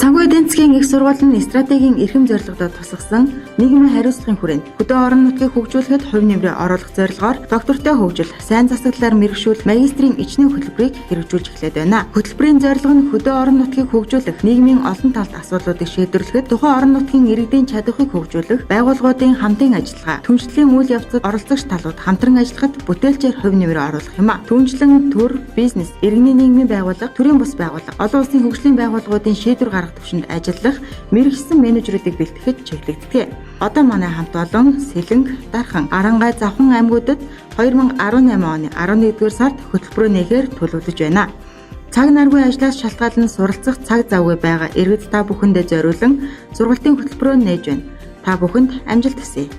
Санхүү эдийн засгийн их сургууль нь стратегийн эрхэм зорилгодод тусгасан нийгмийн хариуцлагын хүрээнд хөдөө орон нутгийг хөгжүүлэхэд хувь нэмрээ оруулах зорилгоор доктортой хөгжил, сайн засаглалаар мэргэшүүл магистрийн ичнэ хөтөлбөрийг хэрэгжүүлж эхлээд байна. Хөтөлбөрийн зорилго нь хөдөө орон нутгийг хөгжүүлэх, нийгмийн олон талт асуудлуудыг шийдвэрлэхэд тухайн орон нутгийн иргэдийн чадварыг хөгжүүлэх, байгууллагуудын хамтын ажиллагаа, түншлэлийн үйл явцад оролцогч талууд хамтран ажиллахад бүтээлчээр хувь нэмрээ оруулах юм а. Түүнчлэн төр, бизнес, иргэний нийгмийн байгууллага, төрийн бус байгууллага, олон улсын хөгжлийн байгууллагуудын шийдвэр гаргах түвшинд ажиллах мэргэшсэн менежерүүдийг бэлтгэхэд чиглэгддэг. Одоо манай хамт олон Сэлэнг, Дархан, Арангай, Завхан аймагуудад 2018 оны 11-р сард хөтөлбөрөө нээхээр төлөвлөж байна. Цаг наргүй ажлаас шалтгаалan суралцах цаг завгүй байгаа иргэд та бүхэндээ зориулан сургалтын хөтөлбөрөө нээж байна. Та бүхэнд амжилт хүсье.